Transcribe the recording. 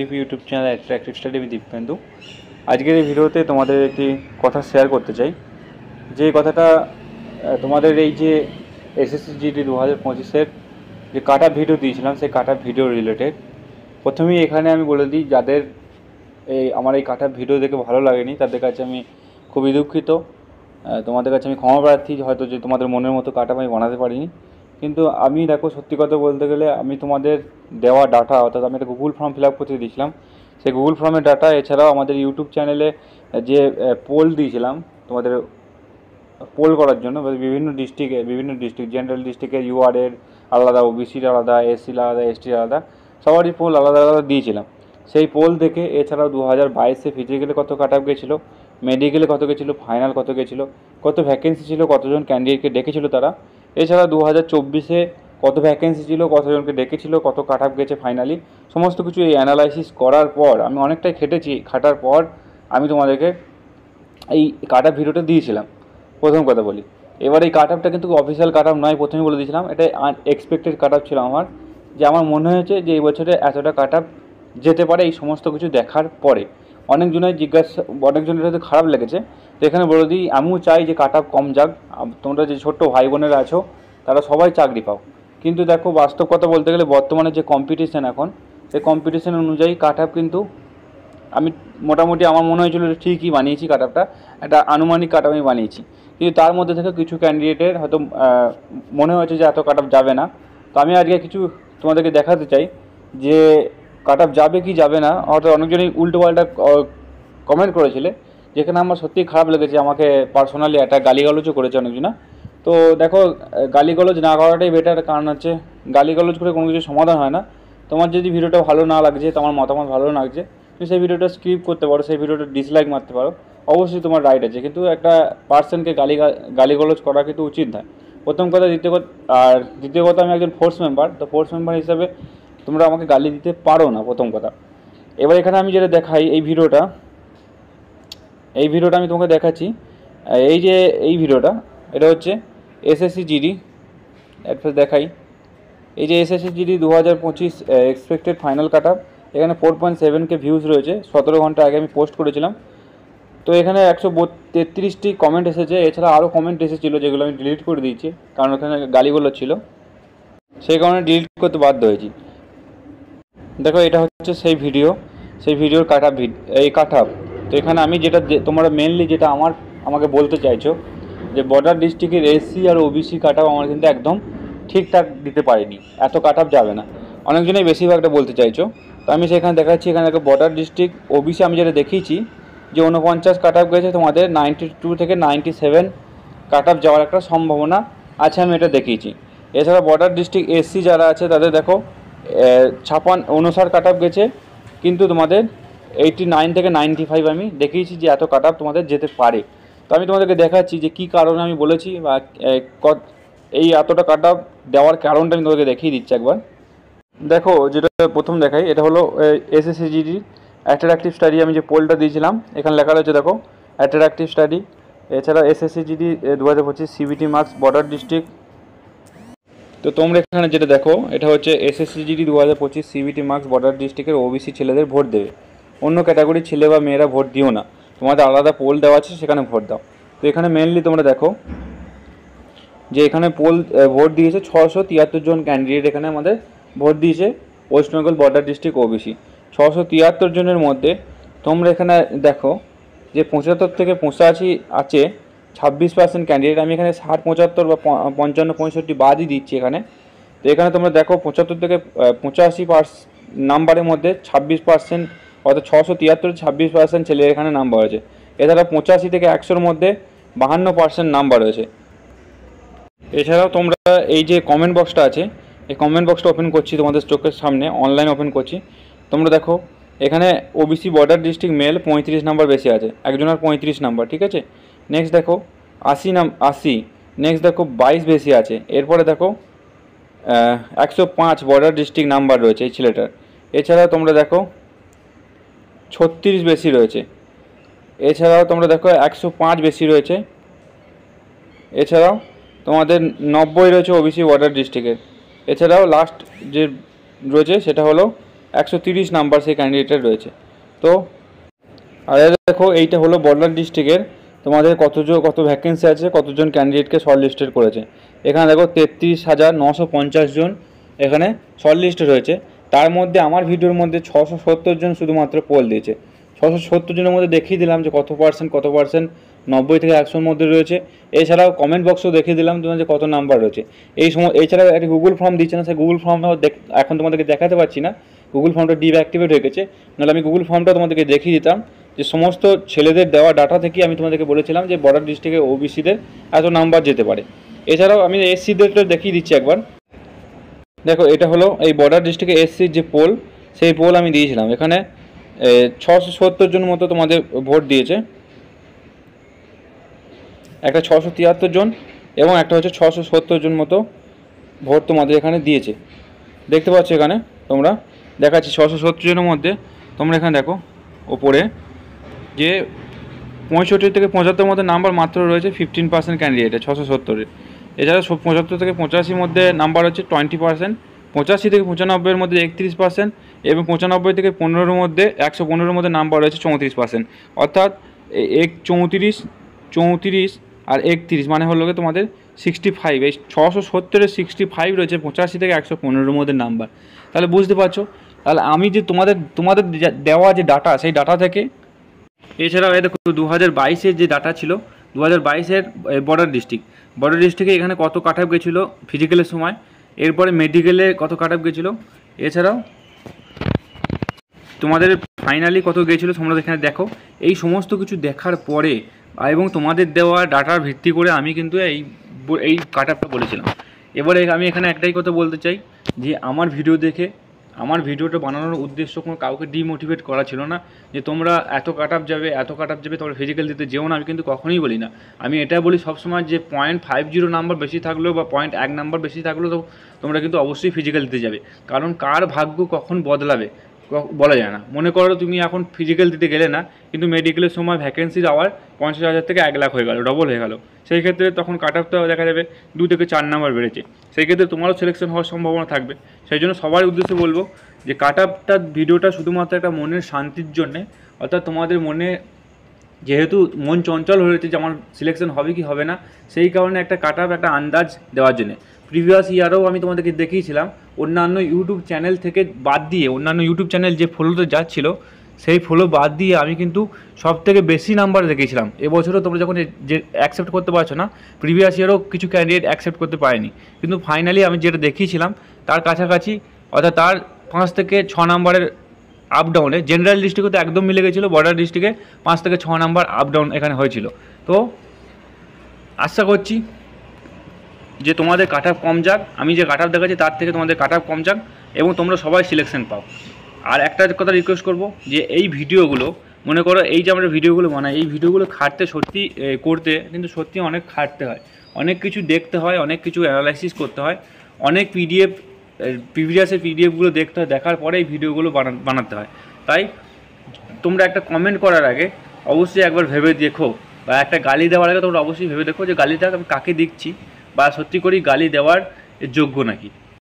ABP YouTube channel attractive study আমি দীপেন্দু। আজকের এই ভিডিওতে তোমাদের একটি কথা শেয়ার করতে চাই, যে কথাটা তোমাদের এই যে এসএসসি জিডি 2025-এর যে কাট আপ ভিডিও দিয়েছিলাম, সেই কাট আপ ভিডিও রিলেটেড। প্রথমেই এখানে আমি বলে দিই, যাদের আমার এই কাট আপ ভিডিও দেখে ভালো লাগেনি তাদের কাছে আমি খুবই দুঃখিত। তোমাদের কাছে আমি ক্ষমা প্রার্থী, হয়তো যে তোমাদের মনের মতো কাট আপ আমি বানাতে পারিনি। কিন্তু আমি দেখো, সত্যি কথা বলতে গেলে আমি তোমাদের দেওয়া ডাটা, অর্থাৎ আমি একটা গুগল ফর্ম ফিল আপ করতে দিয়েছিলাম, সেই গুগল ফর্মের ডাটা, এছাড়াও আমাদের ইউটিউব চ্যানেলে যে পোল দিয়েছিলাম তোমাদের পোল করার জন্য, বিভিন্ন ডিস্ট্রিক্ট জেনারেল ডিস্ট্রিক্টের ইউআরএর আলাদা, ওবিসির আলাদা, এসসির আলাদা, এসটির আলাদা, সবারই পোল আলাদা আলাদা দিয়েছিলাম। সেই পোল দেখে এছাড়াও 2022-এ ফিজিক্যালে কত কাট আপ গেছিলো, মেডিকেলে কত গেছিলো, ফাইনাল কত গেছিলো, কত ভ্যাকেন্সি ছিল, কতজন ক্যান্ডিডেটকে ডেকেছিল তারা, এছাড়া 2024-এ কত ভ্যাকেন্সি ছিল, কতজনকে ডেকেছিল, কত কাট আপ গেছে ফাইনালি, সমস্ত কিছু এই অ্যানালাইসিস করার পর, আমি অনেকটাই খাটার পর আমি তোমাদেরকে এই কাট আপ ভিডিওটা দিয়েছিলাম। প্রথম কথা বলি, এবার এই কাট আপটা কিন্তু অফিসিয়াল কাট আপ নয়, প্রথমেই বলে দিয়েছিলাম। এটা আনএক্সপেক্টেড কাট আপ ছিল আমার, যে আমার মনে হয়েছে যে এই বছরে এতটা কাট আপ যেতে পারে এই সমস্ত কিছু দেখার পরে। অনেকজনের হয়তো খারাপ লেগেছে, তো এখানে বলে দিই, আমিও চাই যে কাট আপ কম যাক, তোমরা যে ছোট্ট ভাই বোনেরা আছো তারা সবাই চাকরি পাও। কিন্তু দেখো, বাস্তব কথা বলতে গেলে বর্তমানে যে কম্পিটিশান এখন, সেই কম্পিটিশান অনুযায়ী কাট আপ কিন্তু আমি মোটামুটি আমার মনে হয়েছিল ঠিকই বানিয়েছি কাট আপটা, একটা আনুমানিক কাট আপ আমি বানিয়েছি। কিন্তু তার মধ্যে থেকে কিছু ক্যান্ডিডেটের হয়তো মনে হয়েছে যে এত কাট আপ যাবে না। তো আমি আজকে কিছু তোমাদেরকে দেখাতে চাই যে কাট আপ যাবে কি যাবে না। হয়তো অনেকজনই উল্টোপাল্টা কমেন্ট করেছিলে, যেখানে আমার সত্যিই খারাপ লেগেছে। আমাকে পার্সোনালি একটা গালিগালোচও করেছে অনেকজনা। তো দেখো, গালিগালোজ না করাটাই বেটার, কারণ হচ্ছে গালিগালোজ করে কোনো কিছু সমাধান হয় না। তোমার যদি ভিডিওটা ভালো না লাগছে, তোমার মতামত ভালো না লাগছে, তুমি সেই ভিডিওটা স্কিপ করতে পারো, সেই ভিডিওটা ডিসলাইক মারতে পারো, অবশ্যই তোমার রাইট আছে। কিন্তু একটা পার্সনকে গালিগালোজ করা কিন্তু উচিত নয়, প্রথম কথা। দ্বিতীয় কথা, আমি একজন ফোর্স মেম্বার, তো ফোর্স মেম্বার হিসাবে তোমরা আমাকে গালি দিতে পারো না, প্রথম কথা। এবার এখানে আমি যেটা দেখাই, এই ভিডিওটা আমি তোমাকে দেখাচ্ছি। এই ভিডিওটা, এটা হচ্ছে এসএসসি জিডি অ্যাডভান্স দেখাই। এই যে এসএসসি জিডি 2025 এক্সপেক্টেড ফাইনাল কাট আপ, এখানে 4.7K ভিউজ রয়েছে। 17 ঘন্টা আগে আমি পোস্ট করেছিলাম। তো এখানে 133টি কমেন্ট এসেছে, এছাড়া আরও কমেন্ট এসেছিলো যেগুলো আমি ডিলিট করে দিয়েছি, কারণ ওখানে গালিগুলো ছিল, সেই কারণে ডিলিট করতে বাধ্য হয়েছি। দেখো, এটা হচ্ছে সেই ভিডিওর কাট আপ। তো এখানে আমি যেটা তোমরা মেনলি যেটা আমাকে বলতে চাইছো, যে বর্ডার ডিস্ট্রিক্টের এসসি আর ওবিসি কাট আপ আমার কিন্তু একদম ঠিকঠাক দিতে পারিনি, এত কাট আপ যাবে না, অনেকজনেই বেশিরভাগটা বলতে চাইছো। তো আমি সেখানে দেখাচ্ছি, এখানে একটা বর্ডার ডিস্ট্রিক্ট ওবিসি আমি যেটা দেখিয়েছি, যে 49 কাট আপ গেছে, তোমাদের 92 থেকে 97 কাট আপ যাওয়ার একটা সম্ভাবনা আছে, আমি এটা দেখিয়েছি। এছাড়া বর্ডার ডিস্ট্রিক্ট এসসি যারা আছে তাদের দেখো 59 কাট আপ গেছে, কিন্তু তোমাদের 89 থেকে 95 আমি দেখিয়েছি যে এত কাট আপ তোমাদের যেতে পারে। তো আমি তোমাদেরকে দেখাচ্ছি যে কী কারণে আমি বলেছি, বা এই এতটা কাট আপ দেওয়ার কারণটা আমি তোমাদেরকে দেখিয়ে দিচ্ছি একবার। দেখো, যেটা প্রথম দেখাই, এটা হলো এসএসসি জিডি অ্যাট্রাকটিভ স্টাডি, আমি যে পোলটা দিয়েছিলাম, এখানে লেখা রয়েছে দেখো, অ্যাট্রাকটিভ স্টাডি। এছাড়া SSC GD 2025 CBT marks border district. তো তোমরা এখানে যেটা দেখো, এটা হচ্ছে SSC GD 2025 CBT marks border ডিস্ট্রিক্টের ওবিসি ছেলেদের ভোট দেবে, অন্য ক্যাটাগরির ছেলে বা মেয়েরা ভোট দিও না, তোমাদের আলাদা পোল দেওয়া আছে, সেখানে ভোট দাও। তো এখানে মেনলি তোমরা দেখো যে এখানে ভোট দিয়েছে 673 জন ক্যান্ডিডেট, এখানে আমাদের ভোট দিয়েছে West Bengal border district OBC. 673 জনের মধ্যে তোমরা এখানে দেখো যে 75 থেকে 85 আছে 26% ক্যান্ডিডেট। আমি এখানে 60, 75 বা 55, 65 বাদই দিচ্ছি এখানে। তো এখানে তোমরা দেখো 75 থেকে 85 নাম্বারের মধ্যে 26%, অর্থাৎ 673 26% ছেলের এখানে নাম্বার আছে। এছাড়া 85 থেকে 100-র মধ্যে 52% নাম্বার রয়েছে। এছাড়াও তোমরা এই যে কমেন্ট বক্সটা আছে, এই কমেন্ট বক্সটা ওপেন করছি তোমাদের চোখের সামনে, অনলাইন ওপেন করছি। তোমরা দেখো, এখানে OBC border district mail 35 number বেশি আছে, একজনের 35 নাম্বার, ঠিক আছে। নেক্সট দেখো 80, নেক্সট দেখো 22 বেশি আছে। এরপরে দেখো 105 বর্ডার ডিস্ট্রিক্ট নাম্বার রয়েছে এই ছেলেটার। এছাড়াও তোমরা দেখো 36 বেশি রয়েছে। এছাড়াও তোমরা দেখো 105 বেশি রয়েছে। এছাড়াও তোমাদের 90 রয়েছে ওবিসি বর্ডার ডিস্ট্রিক্টের। এছাড়াও লাস্ট যে রয়েছে সেটা হলো 130 নাম্বার সেই ক্যান্ডিডেটের রয়েছে। তো আর দেখো এইটা হলো বর্ডার ডিস্ট্রিক্টের তোমাদের কত ভ্যাকেন্সি আছে, কতজন ক্যান্ডিডেটকে শর্ট লিস্টেড করেছে। এখানে দেখো 33,950 জন এখানে শর্ট লিস্টে রয়েছে। তার মধ্যে আমার ভিডিওর মধ্যে 670 জন শুধুমাত্র পোল দিয়েছে। 670 জনের মধ্যে দেখিয়ে দিলাম যে কত পার্সেন্ট 90 থেকে 100-র মধ্যে রয়েছে। এছাড়াও কমেন্ট বক্সও দেখিয়ে দিলাম তোমাদের কত নাম্বার রয়েছে। এই সময় এছাড়াও একটা গুগল ফর্ম দিচ্ছে না, সেই গুগল ফর্মটাও এখন তোমাদেরকে দেখাতে পারছি না, গুগল ফর্মটা ডিঅ্যাক্টিভেট হয়ে গেছে। নাহলে আমি গুগল ফর্মটা তোমাদেরকে দেখিয়ে দিতাম যে সমস্ত ছেলেদের দেওয়া ডাটা থেকে আমি তোমাদেরকে বলেছিলাম যে বর্ডার ডিস্ট্রিক্টে ওবিসিদের এত নাম্বার যেতে পারে। এছাড়াও আমি এসসিদেরটা দেখিয়ে দিচ্ছি একবার। দেখো এটা হলো এই বর্ডার ডিস্ট্রিক্টে এসসির যে পোল, সেই পোল আমি দিয়েছিলাম। এখানে 670 জন মতো তোমাদের ভোট দিয়েছে, একটা 673 জন এবং একটা হচ্ছে 670 জন মতো ভোট তোমাদের এখানে দিয়েছে। দেখতে পাচ্ছ এখানে তোমরা, দেখাচ্ছি 670 জনের মধ্যে তোমরা এখানে দেখো ওপরে যে 65 থেকে 75 মধ্যে নাম্বার মাত্র রয়েছে 15% ক্যান্ডিডেটে 670-এর। এছাড়া 75 থেকে 85 মধ্যে নাম্বার হচ্ছে 20%, 85 থেকে 95-এর মধ্যে 31% এবং 95 থেকে 15-এর মধ্যে 115-এর মধ্যে নাম্বার রয়েছে 34%। অর্থাৎ 34 আর 31 মানে হলো তোমাদের 65। এই 670-এর 65 রয়েছে 85 থেকে 115-এর মধ্যে নাম্বার। তাহলে বুঝতে পারছো, তাহলে আমি যে তোমাদের দেওয়া যে ডাটা, সেই ডাটা থেকে এছাড়াও দেখো 2022-এর যে ডাটা ছিল, 2022-এর বর্ডার ডিস্ট্রিক্টে এখানে কত কাট অফ গেছিলো ফিজিক্যালের সময়, এরপরে মেডিকেলে কত কাট অফ গেছিলো, এছাড়াও তোমাদের ফাইনালি কত গিয়েছিলো তোমরা এখানে দেখো। এই সমস্ত কিছু দেখার পরে এবং তোমাদের দেওয়া ডাটার ভিত্তি করে আমি কিন্তু এই কাট অফটা বলেছিলাম। এবারে আমি এখানে একটাই কথা বলতে চাই যে আমার ভিডিও দেখে, আমার ভিডিওটা বানানোর উদ্দেশ্য কোনো কাউকে ডিমোটিভেট করা ছিল না যে তোমরা এত কাট অফ যাবে তোমরা ফিজিক্যাল দিতে যেও না। আমি কিন্তু কখনোই বলি না, আমি এটা বলি সবসময় যে 0.50 নাম্বার বেশি থাকলেও বা 0.1 নাম্বার বেশি থাকলেও তো তোমরা কিন্তু অবশ্যই ফিজিক্যাল দিতে যাবে। কারণ কার ভাগ্য কখন বদলাবে বলা যায় না। মনে করো তুমি এখন ফিজিক্যাল দিতে গেলে না, কিন্তু মেডিকেলের সময় ভ্যাকেন্সির আওয়ার 50,000 থেকে 1 লাখ হয়ে গেল, ডবল হয়ে গেল। সেই ক্ষেত্রে তখন কাট অফটা দেখা যাবে 2 থেকে 4 নাম্বার বেড়েছে, সেই ক্ষেত্রে তোমারও সিলেকশন হওয়ার সম্ভাবনা থাকবে। সেই জন্য সবার উদ্দেশ্যে বলবো যে কাট অফটা ভিডিওটা শুধুমাত্র একটা মনের শান্তির জন্যে, অর্থাৎ তোমাদের মনে যেহেতু মন চঞ্চল হয়েছে যে আমার সিলেকশন হবে কি হবে না, সেই কারণে একটা কাট অফ একটা আন্দাজ দেওয়ার জন্য। প্রিভিয়াস ইয়ারেও আমি তোমাদেরকে দেখিয়েছিলাম অন্যান্য ইউটিউব চ্যানেল থেকে বাদ দিয়ে, অন্যান্য ইউটিউব চ্যানেল যে ফলোতে যাচ্ছিলো সেই ফলো বাদ দিয়ে আমি কিন্তু সব থেকে বেশি নাম্বার দেখিয়েছিলাম। এবছরও তোমরা যখন যে অ্যাকসেপ্ট করতে পারছো না, প্রিভিয়াস ইয়ারও কিছু ক্যান্ডিডেট অ্যাকসেপ্ট করতে পারেনি, কিন্তু ফাইনালি আমি যেটা দেখিয়েছিলাম তার কাছাকাছি, অর্থাৎ তার 5 থেকে 6 নাম্বারের আপ ডাউনে জেনারেল ডিস্ট্রিক্টে একদম মিলে গেছিলো, বর্ডার ডিস্ট্রিক্টে 5 থেকে 6 নাম্বার আপ ডাউন এখানে হয়েছিল। তো আশা করছি যে তোমাদের কাট অফ কম যাক, আমি যে কাট অফ দেখাচ্ছি তার থেকে তোমাদের কাট অফ কম যাক এবং তোমরা সবাই সিলেকশন পাও। আর একটা কথা রিকোয়েস্ট করবো যে এই ভিডিওগুলো, মনে করো এই যে আমরা ভিডিওগুলো বানাই, এই ভিডিওগুলো খাটতে সত্যি করতে কিন্তু সত্যি অনেক খাটতে হয়, অনেক কিছু দেখতে হয়, অনেক কিছু অ্যানালাইসিস করতে হয়, অনেক প্রিভিয়াসের পিডিএফগুলো দেখতে হয়, দেখার পরে এই ভিডিওগুলো বানাতে হয়। তাই তোমরা একটা কমেন্ট করার আগে অবশ্যই একবার ভেবে দেখো, বা একটা গালি দেওয়ার আগে তোমরা অবশ্যই ভেবে দেখো যে গালিটা আমি কাকে দিচ্ছি বা সত্যি করেই গালি দেওয়ার যোগ্য নাকি।